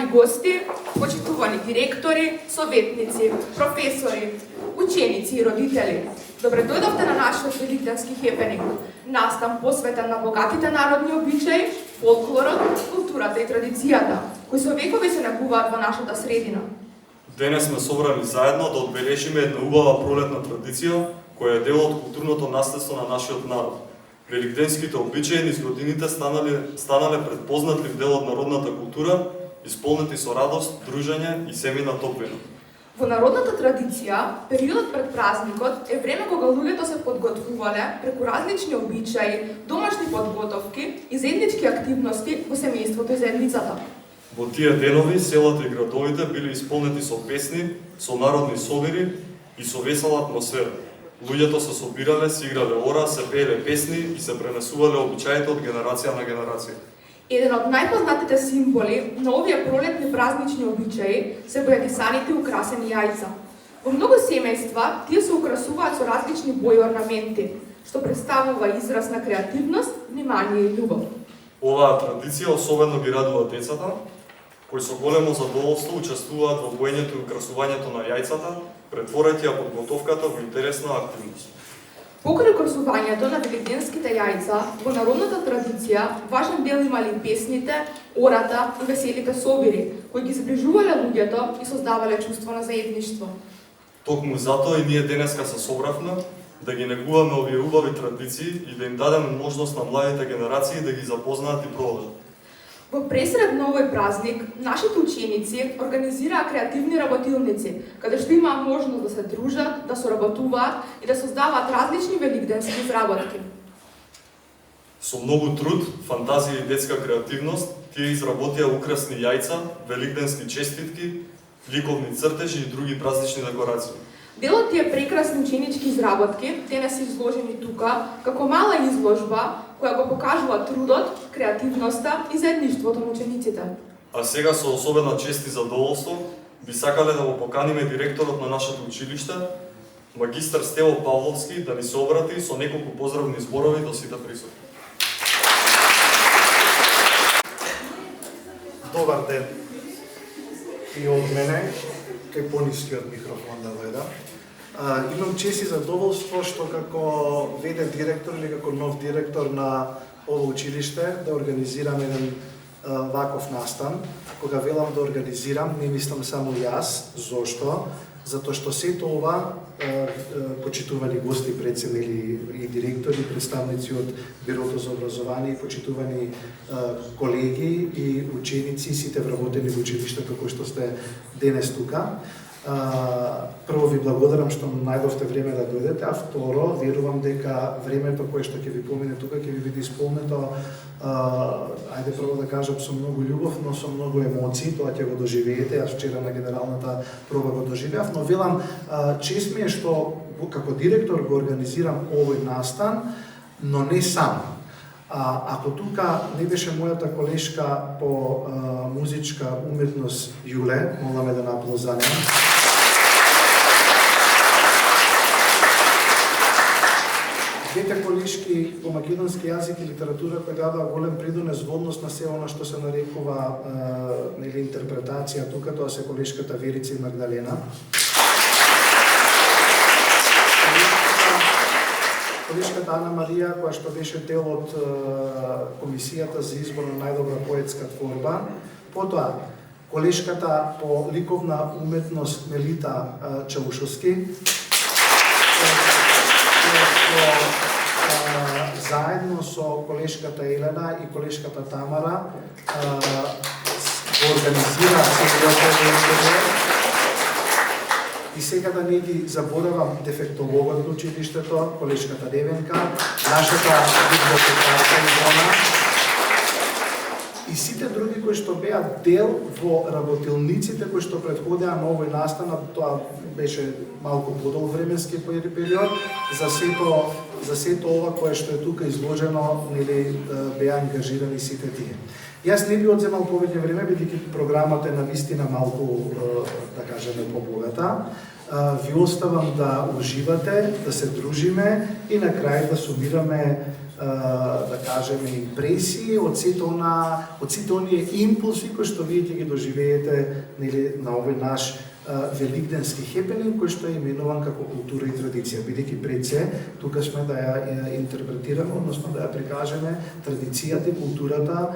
почитувани гости, почитувани директори, советници, професори, ученици и родители. Добре дојдовте на нашиот великденски хепенинг, настан посветен на богатите народни обичаи, фолклорот, културата и традицијата, кои со векови се негуваат во нашата средина. Денес сме собрани заедно да одбележиме една убава пролетна традиција, која е дел од културното наследство на нашиот народ. Великденските обичаи низ годините станале предпознатлив дел од народната култура, исполнети со радост, дружење и семејна топлина. Во народната традиција, периодот пред празникот е време кога луѓето се подготвувале преку различни обичаи, домашни подготовки и заеднички активности во семејството и заедницата. Во тие денови селата и градовите биле исполнети со песни, со народни собири и со весела атмосфера. Луѓето се собирале, се играле ора, се пееле песни и се пренесувале обичаите од генерација на генерација. Еден од најпознатите символи на овие пролетни празнични обичаи се бојадисаните украсени јајца. Во многу семејства тие се украсуваат со различни бои и орнаменти, што представува израз на креативност, внимание и љубов. Оваа традиција особено ги радува децата, кои со големо задоволство учествуваат во боењето и украсувањето на јајцата, претворајќи ја подготовката во интересна активност. Покрај украсувањето на великденските јајца, во народната традиција важен дел имали песните, ората и веселите собири, кои ги зближувале луѓето и создавале чувство на заедништво. Токму затоа и ние денеска се собравме да ги негуваме овие убави традиции и да им дадеме можност на младите генерации да ги запознаат и продолжат. Во пресред на овој празник, нашите ученици организираа креативни работилници, каде што имаа можност да се дружат, да соработуваат и да создаваат различни великденски изработки. Со многу труд, фантазија и детска креативност, тие изработија украсни јајца, великденски честитки, ликовни цртежи и други празнични декорации. Дел од тие прекрасни ученички изработки денес се изложени тука како мала изложба која го покажува трудот, креативноста и заедништвото на учениците. А сега со особена чест и задоволство би сакале да го поканиме директорот на нашето училиште, магистар Стево Павловски, да ни се обрати со неколку поздравни зборови до сите присутни. Добар ден и од мене, кај понискиот микрофон да дојда. Имам чест и задоволство што како веде директор или како нов директор на ово училиште да организирам еден ваков настан. Кога велам да организирам, не мислам само јас. Зошто? Затоа што сето ова почитувани гости, председатели и директори, представници од Бирото за образование, почитувани колеги и ученици, сите вработени во училиштето кои што сте денес тука. Прво ви благодарам што најдовте време да дојдете, а второ, верувам дека времето кое што ќе ви помине тука ќе ви биде исполнето, ајде прво да кажам, со многу љубов, но со многу емоции, тоа ќе го доживеете. Јас вчера на генералната проба го доживеав, но велам, чест ми е што како директор го организирам овој настан, но не сам. Ако тука не беше мојата колешка по музичка уметност Јуле, моламе да наплоз за неа. Двете колешки по македонски јазик и литература кои дадоа голем придонес во однос на се она што се нарекува интерпретација тука, тоа се колешката Верица и Магдалена. Колешката Ана Марија, која што беше дел од комисијата за избор на најдобра поетска творба. Потоа, колешката по ликовна уметност Мелита Чаушовски, заедно со колешката Елена и колешката Тамара го организира и сега да не ги заборавам дефектологот на училиштето, колешката Девенка, нашата библиотекарка Ивона и сите други кои што беа дел во работилниците кои што претходеа на овој настан, тоа беше малку подолг временски период, за сето ова кое што е тука изложено, нели беа ангажирани сите тие. Јас не би одземал повеќе време, бидејќи програмата е навистина малку, да кажеме, побогата. Ви оставам да уживате, да се дружиме и на крај да сумираме да кажеме импресии од сите оние импулси кои што вие ќе ги доживеете нели на овој наш великденски хепенинг кој што е именуван како култура и традиција, бидејќи пред се тука сме да ја интерпретираме, односно да ја прикажеме традицијата и културата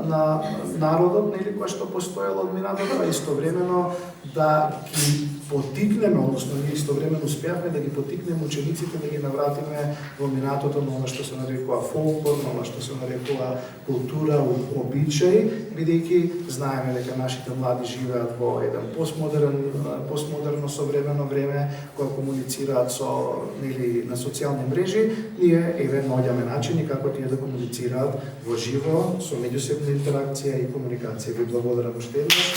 на народот, нели, која што постоела од минатото, а истовремено да ги потикнеме, односно ние истовремено успеавме да ги потикнеме учениците да ги навратиме во минатото на она што се нарекува фолклор, на она што се нарекува култура, обичаи, бидејќи знаеме дека нашите млади живеат во еден постмодерно современо време, кога комуницираат со нели на социјални мрежи, ние еве наоѓаме начини како тие да комуницираат во живо со меѓусебна интеракција и комуникација. Ви благодарам уште еднаш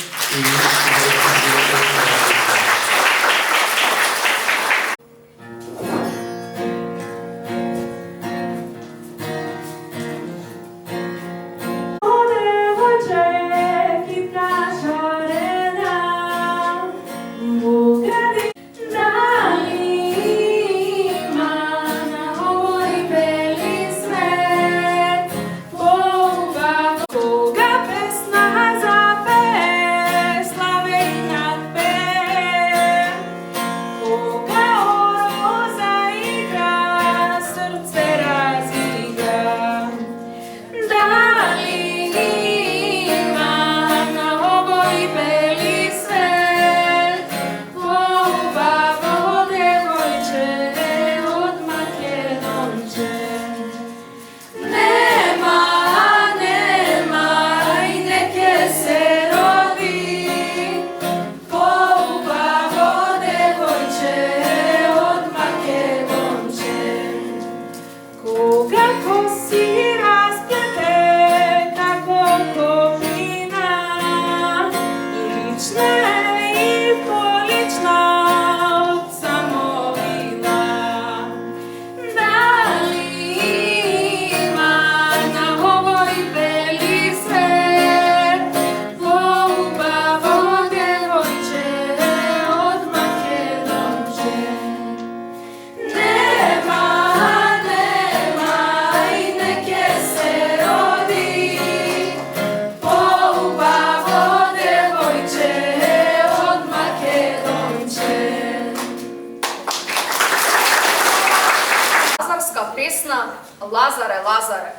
Лазаре, Лазаре,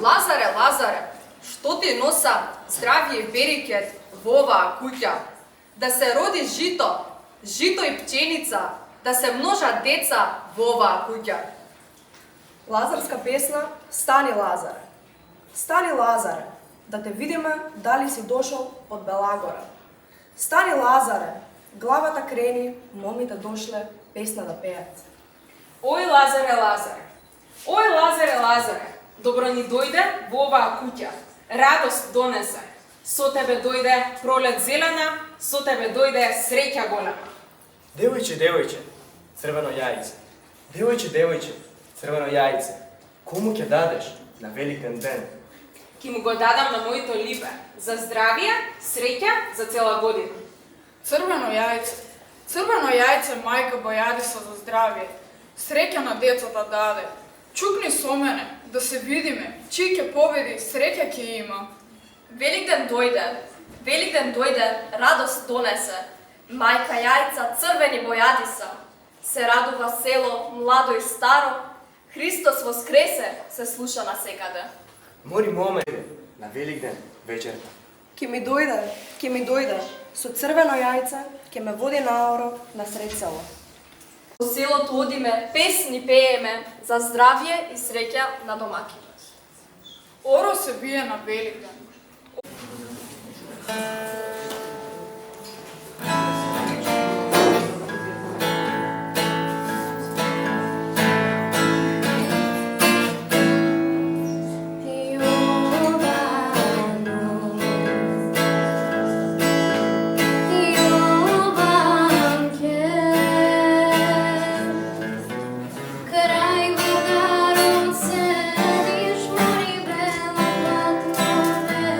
Лазаре, Лазаре, што ти носа здравје и берекет во оваа куќа? Да се роди жито, жито и пченица, да се множат деца во оваа куќа. Лазарска песна, стани Лазаре. Стани Лазаре, да те видиме дали си дошол од Белагора. Стани Лазаре, главата крени, момите дошле песна да пеат. Ој Лазаре, Лазаре, ој Лазаре, Лазаре, добро ни дојде во оваа куќа, радост донесе. Со тебе дојде пролет зелена, со тебе дојде среќа голема. Девојче, девојче, црвено јајце. Девојче, девојче, црвено јајце. Кому ќе дадеш на Великден ден? Ки му го дадам на моето либе, за здравие, среќа за цела година. Црвено јајце, мајка Бојадиса за здравие. Среќа на децата даде. Чукни со мене, да се видиме, чиј ќе победи, среќа ќе има. Великден дојде, радост донесе. Мајка јајца, црвени Бојадиса. Се радува село, младо и старо. Христос воскресе, се слуша насекаде. Мори момене на Великден вечерта. Ке ми дојде, со црвено јајце, ке ме води наоро на сред село. По селото одиме, песни пееме, за здравје и среќа на домаките. Оро се бие на Великден. Kraj voda rod sediš, mori bela platno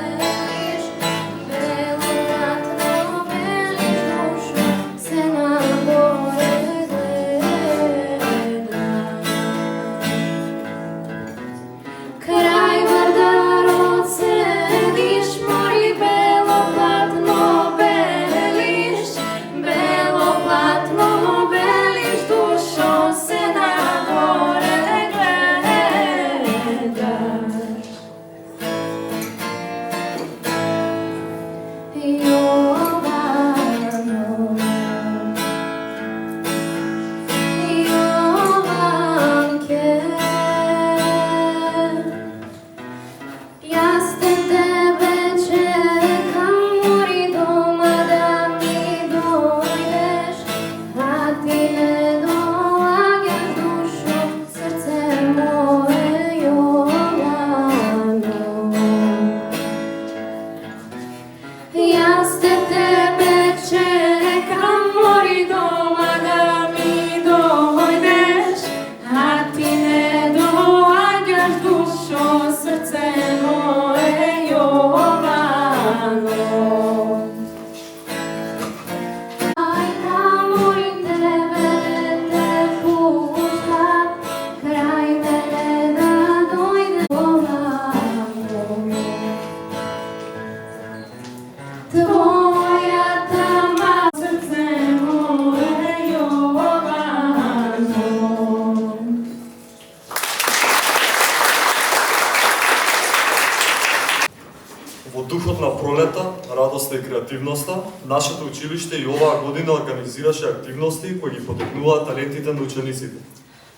духот на пролета, радоста и креативноста, нашето училиште и оваа година организираше активности кои ги потекнуваат талентите на учениците.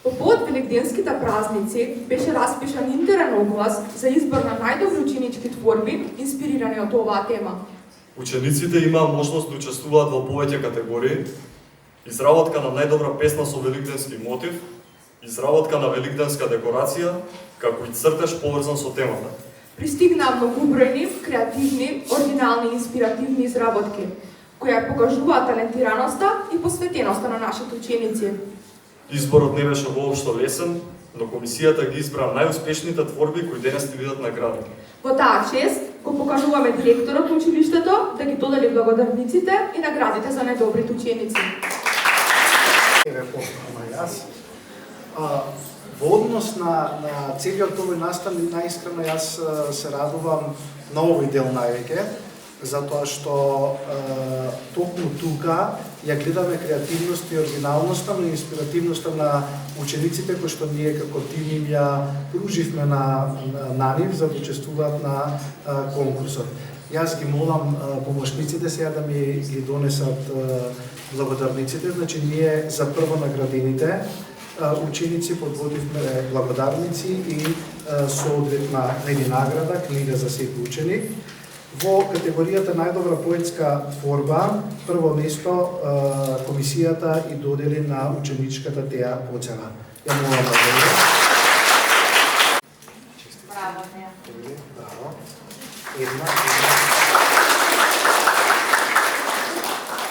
По повод великденските празници беше распишан интерен оглас за избор на најдобри ученички творби, инспирирани од оваа тема. Учениците имаа можност да учествуваат во повеќе категории: изработка на најдобра песна со великденски мотив, изработка на великденска декорација, како и цртеж поврзан со темата. Пристигнаа многобројни, креативни, оригинални и инспиративни изработки, кои покажуваат талентираноста и посветеноста на нашите ученици. Изборот не беше воопшто лесен, но комисијата ги избра најуспешните творби кои денес ти видат наградени. Во таа чест го покажуваме директорот на училиштето да ги додели благодарниците и наградите за најдобрите ученици. Во однос на целиот овој настан, најискрено јас се радувам на овој дел највеќе, затоа што токму тука ја гледаме креативност и оригиналноста, но и инспиративноста на учениците кои што ние како тим им ја пруживме на нив за да учествуваат на конкурсот. Јас ги молам помошниците сега да ми ги донесат благодарниците, значи ние за прво наградените ученици подводивме благодарници и соодветна награда, книга за секој ученик. Во категоријата најдобра поетска творба, прво место комисијата и додели на ученичката Теја Поцева. Ја молам да дојде. Браво, Теја. Браво. Една.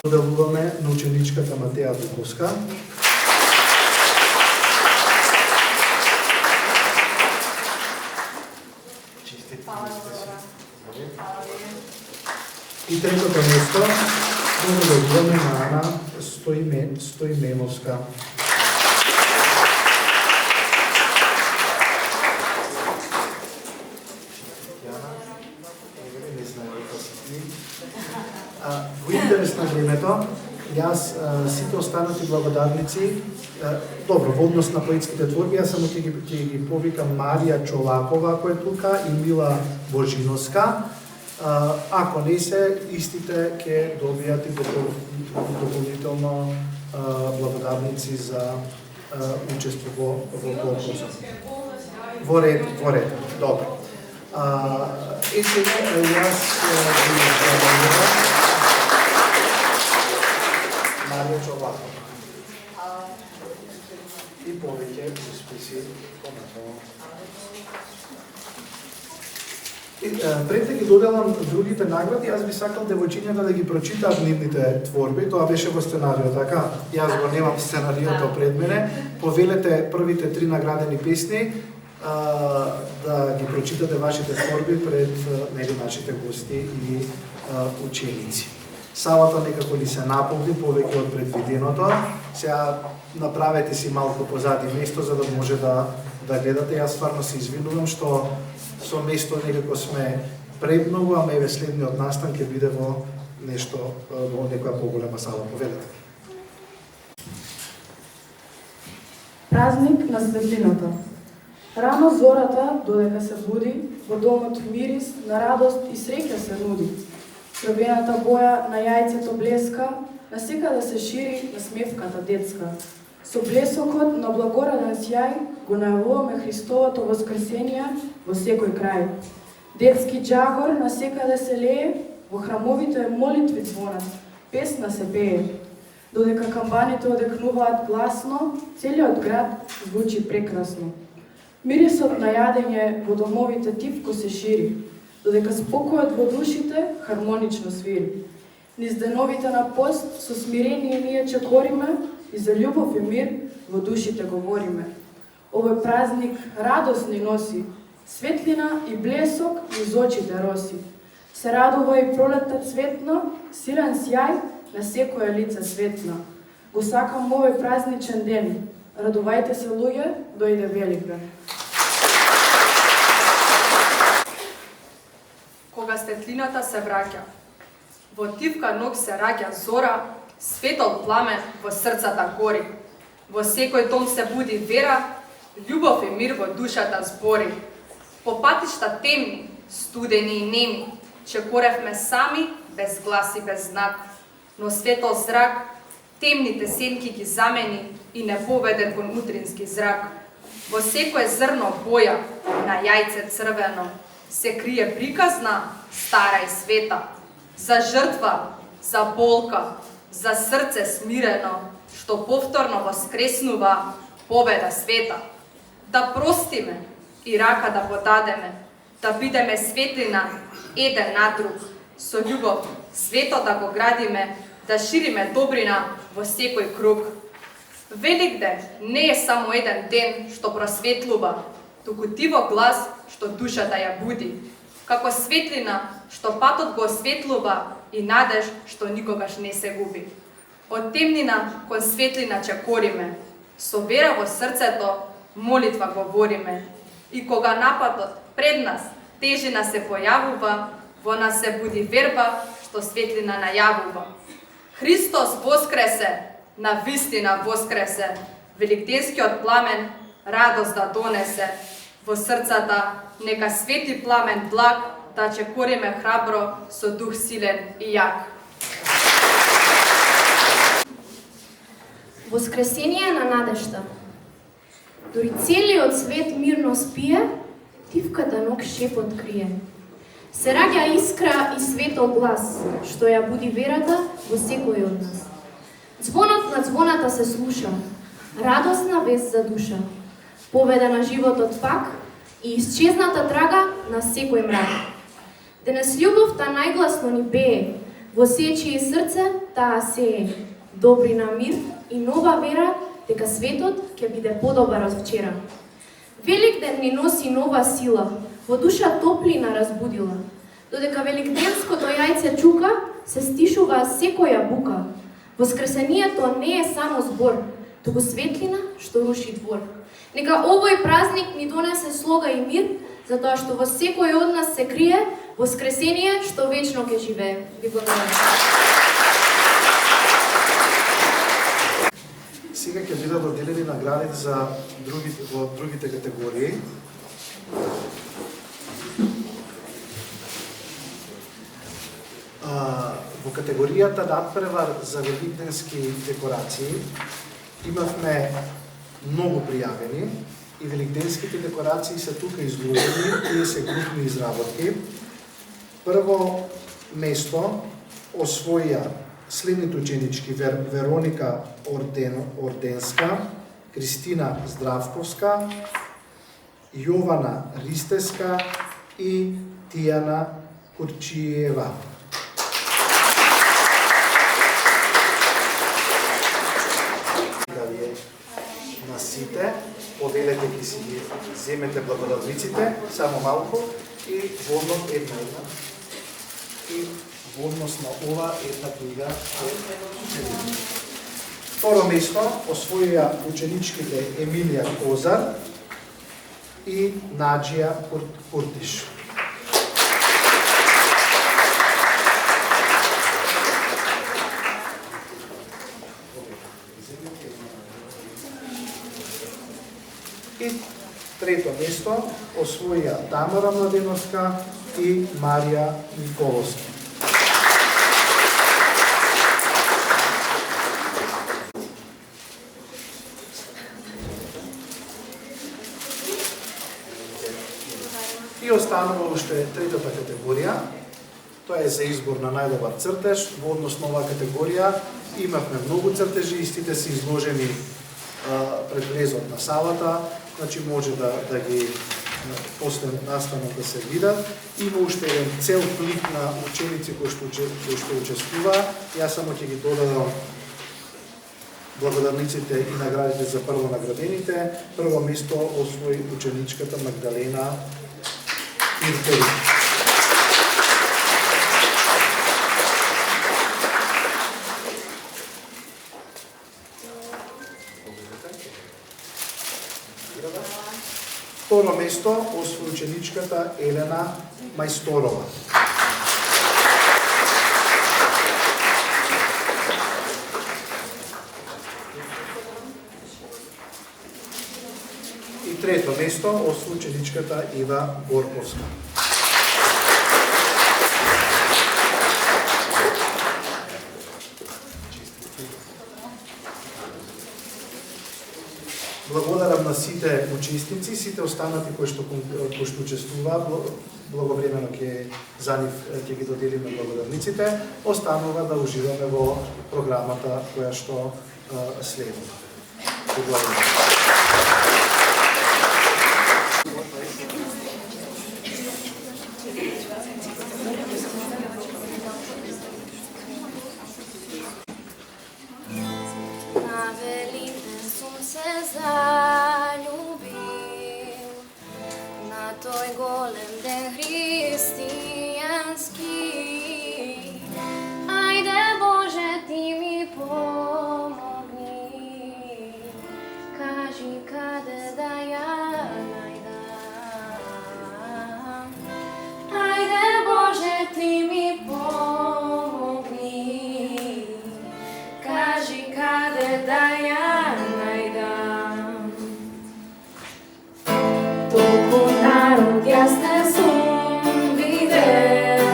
Доделуваме на ученичката Матеја Буковска. И третото место го доделуваме на Ана Стоименовска. Во интерес на времето, јас сите останати благодарници, добро, во однос на поетските творби, јас само ќе ги повикам Марија Чолакова, која е тука, и Мила Божиновска. Ако не се, истите ќе добијат и дополнително благодарници за учество во конкурсот. Во ред, добро. Сега јас ги благодарам Марија Чолакова. И повеќе успеси понатаму. Пред да ги доделам другите награди, јас би сакал девојчињата да ги прочитаат нивните творби, тоа беше во сценарио, така? Јас го немам сценариото пред мене. Повелете првите 3 наградени песни да ги прочитате вашите творби пред нашите гости и ученици. Салата некако ли се наполни повеќе од предвиденото. Сега направете си малку позади место за да може да гледате. Јас стварно се извинувам што со место некако сме премногу, ама еве следниот настан ќе биде во нешто во некоја поголема сала. Повелете. Празник на светлината. Рано зората, додека се буди, во домот мирис на радост и среќа се нуди. Крвената боја на јајцето блеска, насекаде се шири насмевката детска. Со блесокот на благораден сјај го најавуваме Христовото воскресение во секој крај. Детски џагор насекаде се лее, во храмовите молитви звонат, песна се пее. Додека камбаните одекнуваат гласно, целиот град звучи прекрасно. Мирисот на јадење во домовите тивко се шири, додека спокојот во душите хармонично свири. Низ деновите на пост со смирение ние чекориме и за љубов и мир во душите говориме. Овој празник радост ни носи, светлина и блесок низ очите роси. Се радува и пролетта цветна, силен сјај на секоја лице светна. Го сакам овој празничен ден. Радувајте се, луѓе, дојде Великден. Кога светлината се враќа, во тивка ног се раѓа зора, светол пламен во срцата гори. Во секој дом се буди вера, љубов и мир во душата збори. По патишта темни, студени и неми, чекоревме сами, без глас и без знак, но светол зрак, темните сенки ги замени и не поведе кон утрински зрак. Во секое зрно боја, на јајце црвено, се крие приказна, стара и света, за жртва, за болка, за срце смирено, што повторно воскреснува победа света. Да простиме и рака да подадеме, да бидеме светлина еден на друг, со љубов светот да го градиме, да шириме добрина во секој круг. Великден не е само еден ден што просветлува, туку тиво глас што душата ја буди, како светлина што патот го осветлува и надеж што никогаш не се губи. Од темнина кон светлина чекориме, со вера во срцето молитва говориме, и кога нападот пред нас тежина се појавува, во нас се буди верба што светлина најавува. Христос воскресе, на вистина воскресе, великденскиот пламен радост да донесе, во срцата нека свети пламен благ, да чекориме храбро со дух силен и јак. Воскресение на надежта. Дори целиот свет мирно спие, тивката ног шепот крие. Се раѓа искра и светол глас, што ја буди верата во секој од нас. Звонот на звоната се слуша, радосна вест за душа, победа на животот пак и исчезната трага на секој мрак. Денес љубовта најгласно ни пее, во сечие срце таа сее, добрина мир и нова вера дека светот ќе биде подобар од вчера. Великден ни носи нова сила, во душа топлина разбудила. Додека великденското јајце чука, се стишува секоја бука. Воскресението не е само збор, туку светлина што руши двор. Нека овој празник ни донесе слога и мир, затоа што во секој од нас се крие воскресение што вечно ќе живее. Ви благодарам. Сега ќе бидат доделени наградите за другите категории. Во категоријата надпревар за великденски декорации имавме многу пријавени и великденските декорации се тука изложени, тие се групни изработки. Прво место освоја следните ученички: Вероника Орденска, Кристина Здравковска, Јована Ристеска и Тијана Курчиева. Да ви на сите, поделете ги си ги земете благодарниците, само малку, и водно една. И во однос на ова една книга е второ место освоија ученичките Емилија Козар и Наџија Куртиш. И трето место освоија Тамара Младеновска и Марија Николовска. И останува уште третата категорија, тоа е за избор на најдобар цртеж. Во однос на оваа категорија имавме многу цртежи, истите се изложени пред влезот на салата, значи може да ги после настанот да се видат. Има уште еден цел плик на ученици кои што учествува. Јас само ќе ги додадам благодарниците и наградите за прво наградените. Прво место освои ученичката Магдалена Иртери. Второ место освои ученичката Елена Мајсторова. И трето место освои ученичката Ива Горковска. сите учесници, сите останати кои што учествуваа, благовремено за нив ќе ги доделиме благодарниците, останува да уживаме во програмата која што следува. Благодарам. Na Veliten sum se zaljubил, na toj golem den hristijanski. Ajde Bože ti mi pomogni, kaži kade da ja najdam. Ajde Bože ti mi pomogni, kaži kade da ja najdam. Толку народ јас не сум видел,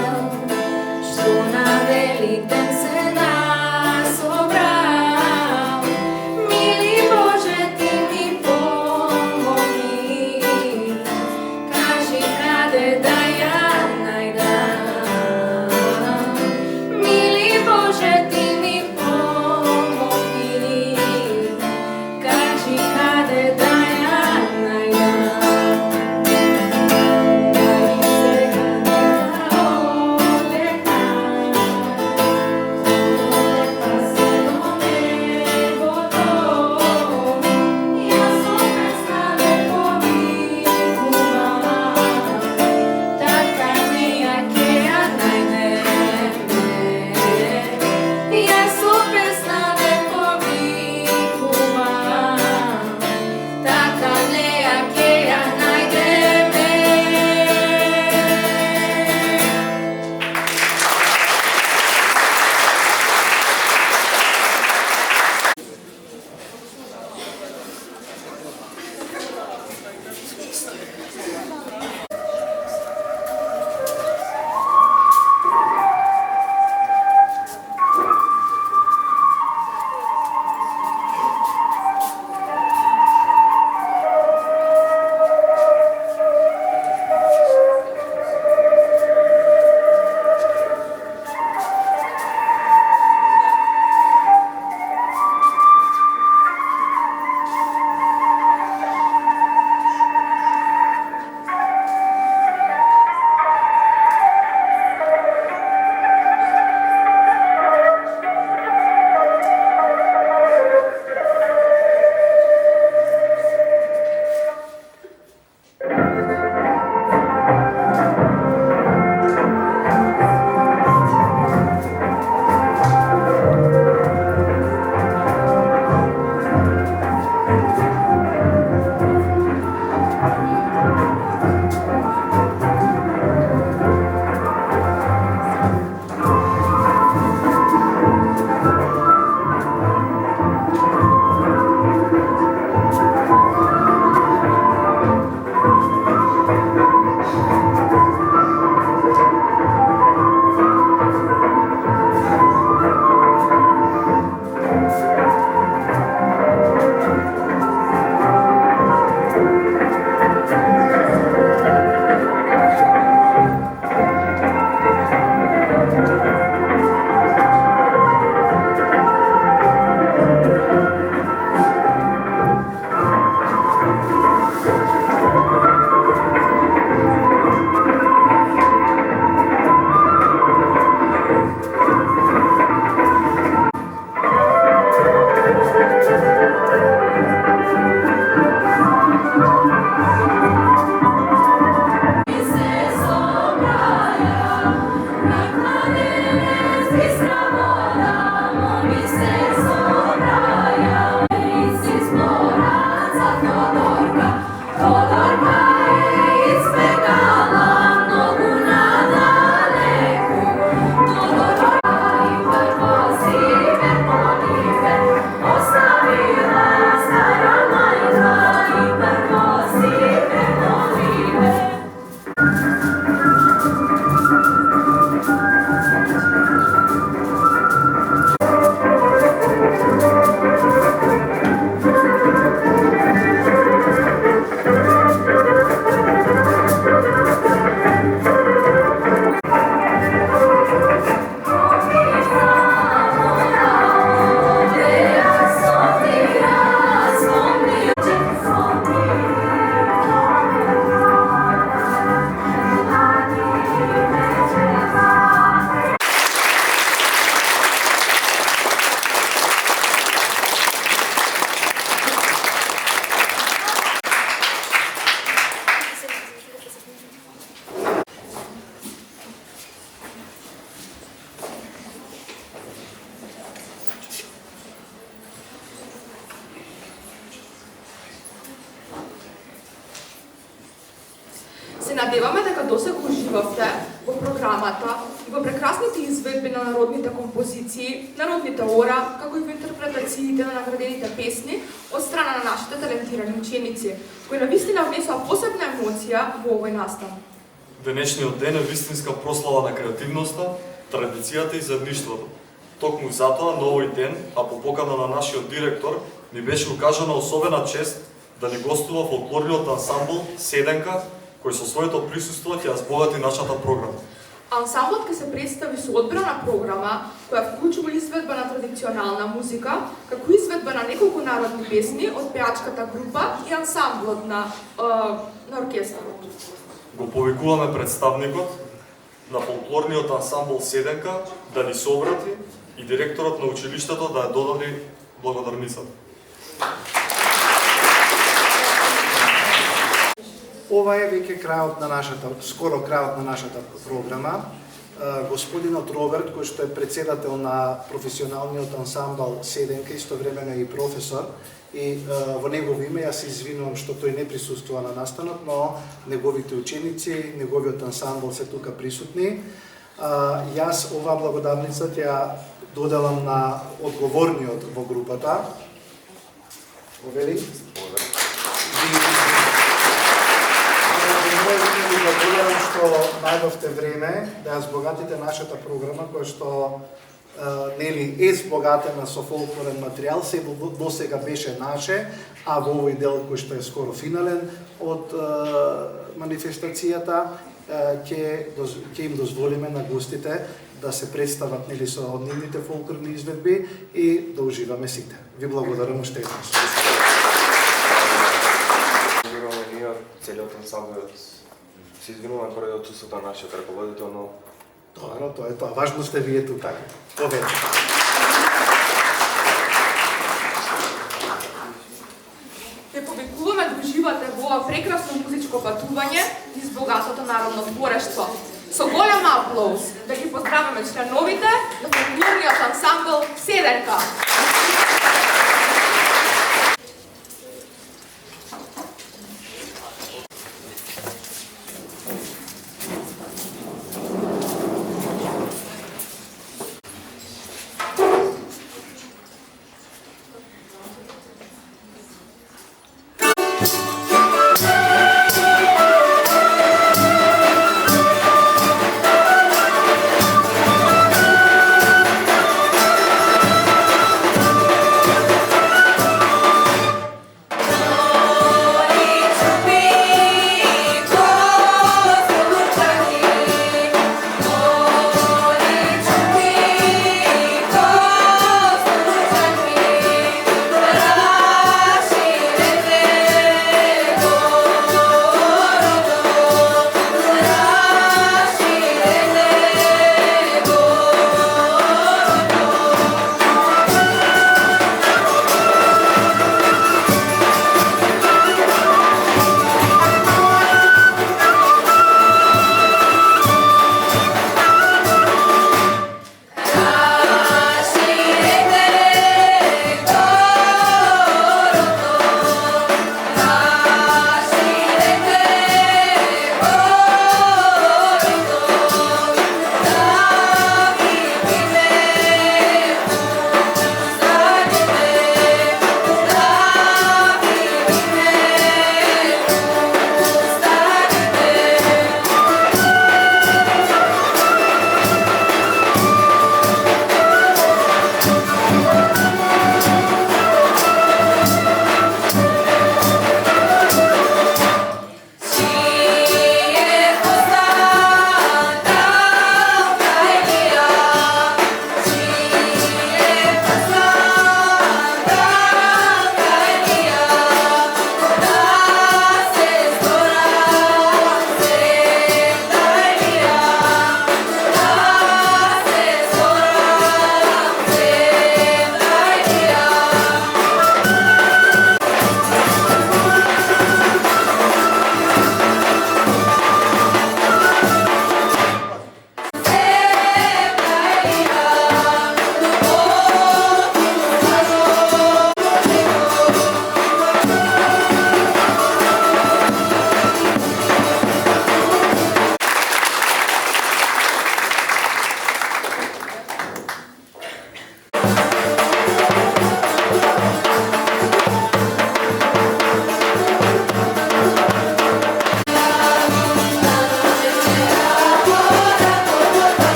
надеваме дека досега уживавте во програмата и во прекрасните изведби на народните композиции, народните ора, како и во интерпретациите на наградените песни од страна на нашите талентирани ученици, кои навистина внесоа посебна емоција во овој настан. Денешниот ден е вистинска прослава на креативноста, традицијата и заедништвото. Токму затоа на овој ден, а по покана на нашиот директор, ни беше укажана особена чест да ни гостува фолклорниот ансамбл Седенка, кој со своето присуство ќе ја збогати нашата програма. Ансамблот ќе се представи со одбрана програма, која вклучува изведба на традиционална музика, како изведба на неколку народни песни од пеачката група и ансамблот на оркестарот. Го повикуваме представникот на фолклорниот ансамбл Седенка да ни се обрати и директорот на училиштето да ја додаде благодарницата. Ова е веќе крајот на нашата, скоро крајот на нашата програма. Господинот Роберт, кој што е председател на професионалниот ансамбл Седенка, истовремено и професор, и во негово име јас се извинувам што тој не присуствува на настанот, но неговите ученици, неговиот ансамбл се тука присутни. Јас оваа благодарница ја доделам на одговорниот во групата. Овели? Благодарам што најдовте време да ја збогатите нашата програма, која што нели е збогатена со фолклорен материјал, се до сега беше наше, а во овој дел кој што е скоро финален од манифестацијата ќе им дозволиме на гостите да се представат нели со нивните фолклорни изведби и да уживаме сите. Ви благодарам уште еднаш. Целиот ансамбл се извинувам поради отсутството на нашиот раководител, но Добро, тоа е тоа. Важно сте вие тука. Повеќе. Те повикуваме да уживате во ова прекрасно музичко патување низ богатото народно творештво. Со голем аплауз да ги поздравиме членовите на фолклорниот ансамбл Седенка.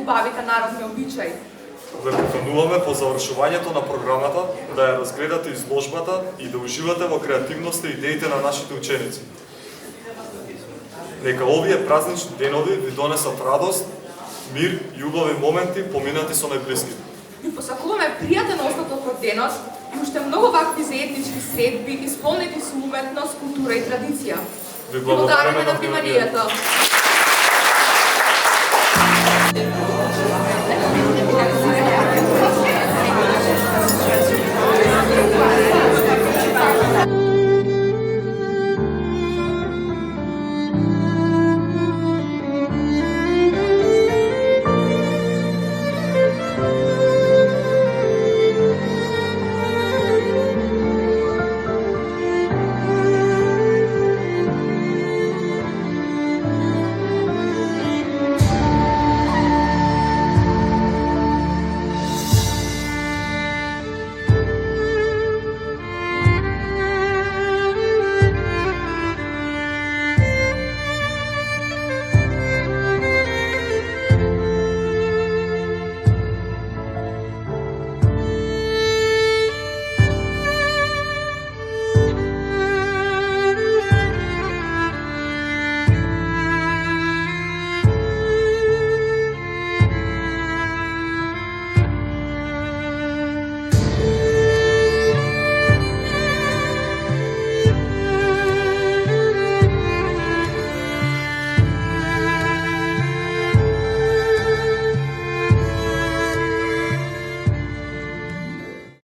најубавите народни обичаи. Ве покануваме по завршувањето на програмата да ја разгледате изложбата и да уживате во креативноста и идеите на нашите ученици. Нека овие празнични денови ви донесат радост, мир и убави моменти поминати со најблиските. Ви посакуваме пријатен остаток од денот и уште многу вакви заеднички средби исполнети со уметност, култура и традиција. Ви благодараме на вниманието. вниманието.